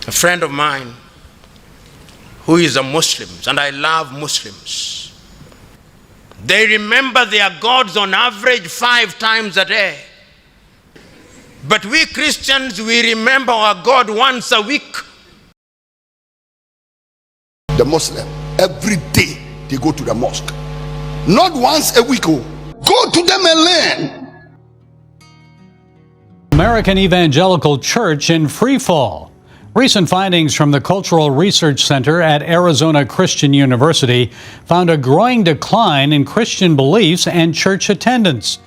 A friend of mine who is a Muslim, and I love Muslims, they remember their gods on average 5 times a day. But we Christians, we remember our God once a week. The Muslim, every day they go to the mosque. Not once a week. Go to them and learn. American Evangelical Church in freefall. Recent findings from the Cultural Research Center at Arizona Christian University found a growing decline in Christian beliefs and church attendance.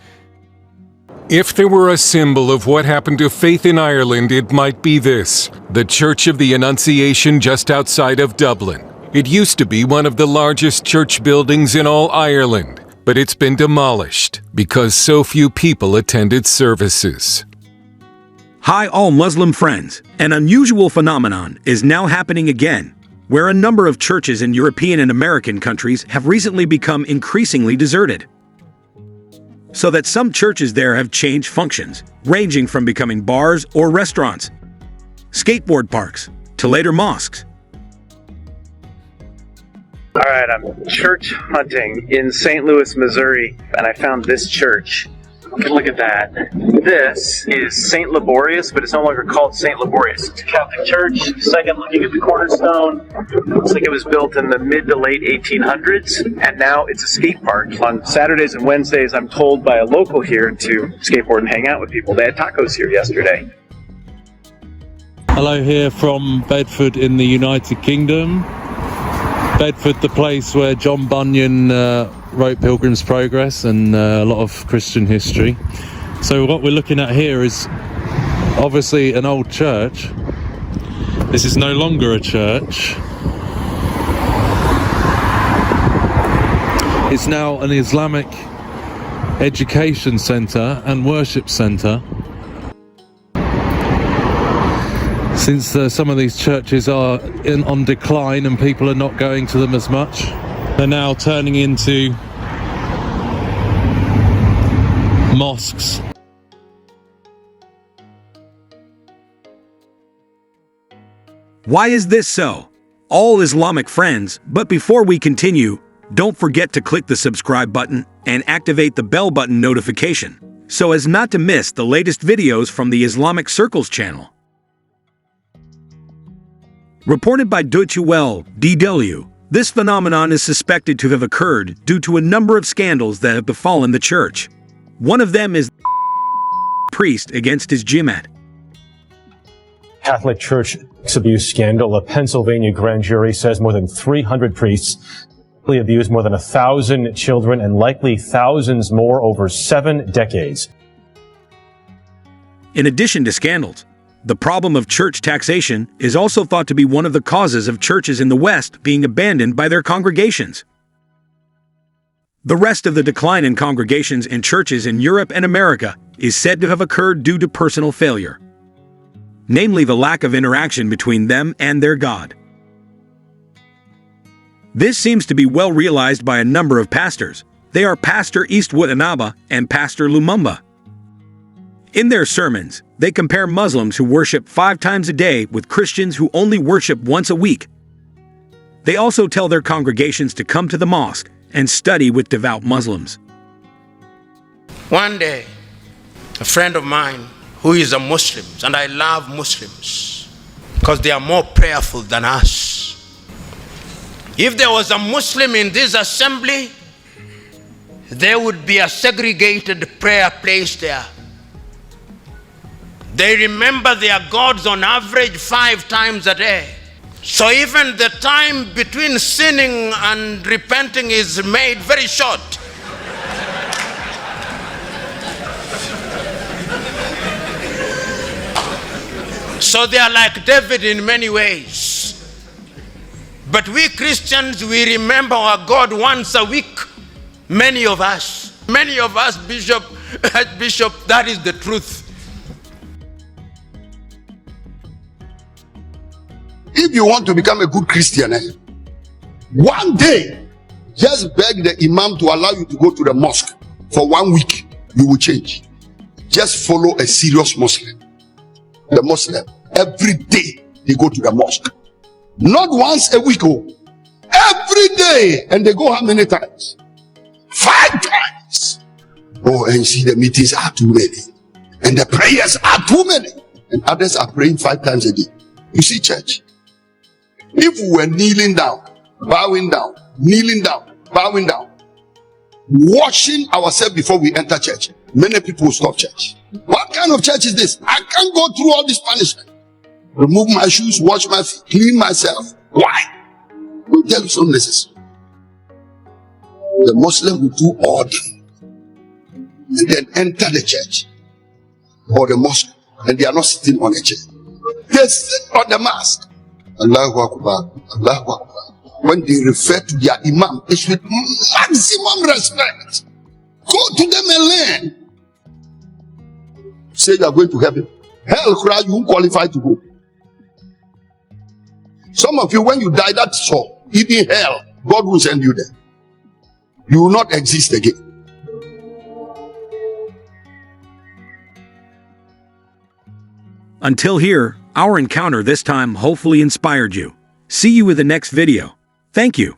If there were a symbol of what happened to faith in Ireland, it might be this: the Church of the Annunciation just outside of Dublin. It used to be one of the largest church buildings in all Ireland, but it's been demolished because so few people attended services. Hi, all Muslim friends. An unusual phenomenon is now happening again, where a number of churches in European and American countries have recently become increasingly deserted. So that some churches there have changed functions, ranging from becoming bars or restaurants, skateboard parks, to later mosques. All right, I'm church hunting in St. Louis, Missouri, and I found this church. Look at that. This is St. Laborious, but it's no longer called St. Laborious. It's a Catholic church. Second, looking at the cornerstone, looks like it was built in the mid to late 1800s, and now it's a skate park. On Saturdays and Wednesdays, I'm told by a local here to skateboard and hang out with people. They had tacos here yesterday. Hello, here from Bedford in the United Kingdom. Bedford, the place where John Bunyan wrote Pilgrim's Progress and a lot of Christian history. So what we're looking at here is obviously an old church. This is no longer a church. It's now an Islamic education centre and worship centre. Since some of these churches are on decline and people are not going to them as much, they're now turning into mosques. Why is this so? All Islamic friends, but before we continue, don't forget to click the subscribe button and activate the bell button notification so as not to miss the latest videos from the Islamic Circles channel. Reported by Deutsche Welle, DW, this phenomenon is suspected to have occurred due to a number of scandals that have befallen the church. One of them is the priest against his jihad. Catholic Church abuse scandal. A Pennsylvania grand jury says more than 300 priests abused more than 1,000 children and likely thousands more over 7 decades. In addition to scandals, the problem of church taxation is also thought to be one of the causes of churches in the West being abandoned by their congregations. The rest of the decline in congregations and churches in Europe and America is said to have occurred due to personal failure, namely the lack of interaction between them and their God. This seems to be well realized by a number of pastors. They are Pastor Eastwood Anaba and Pastor Lumumba. In their sermons, they compare Muslims who worship 5 times a day with Christians who only worship once a week. They also tell their congregations to come to the mosque and study with devout Muslims. One day, a friend of mine who is a Muslim, and I love Muslims because they are more prayerful than us. If there was a Muslim in this assembly, there would be a segregated prayer place there. They remember their gods on average 5 times a day. So even the time between sinning and repenting is made very short. So they are like David in many ways. But we Christians, we remember our God once a week. Many of us, Bishop, that is the truth. If you want to become a good Christian, one day, just beg the imam to allow you to go to the mosque for 1 week. You will change. Just follow a serious Muslim. The Muslim, every day they go to the mosque. Not once a week, oh. Every day. And they go how many times? 5 times. Oh, and you see the meetings are too many. And the prayers are too many. And others are praying 5 times a day. You see, church, if we were kneeling down, bowing down, kneeling down, bowing down, washing ourselves before we enter church, many people will stop church. What kind of church is this? I can't go through all this punishment. Remove my shoes, wash my feet, clean myself. Why? Will tell you so necessary. The Muslim will do all that and then enter the church or the mosque, and they are not sitting on a chair. They sit on the mosque. Allahu Akbar, Allahu Akbar. When they refer to their imam, it's with maximum respect. Go to them and learn. Say you are going to heaven. Hell, cry, you won't qualify to go. Some of you, when you die, that's all. Even hell, God will send you there. You will not exist again. Until here, our encounter this time hopefully inspired you. See you with the next video. Thank you.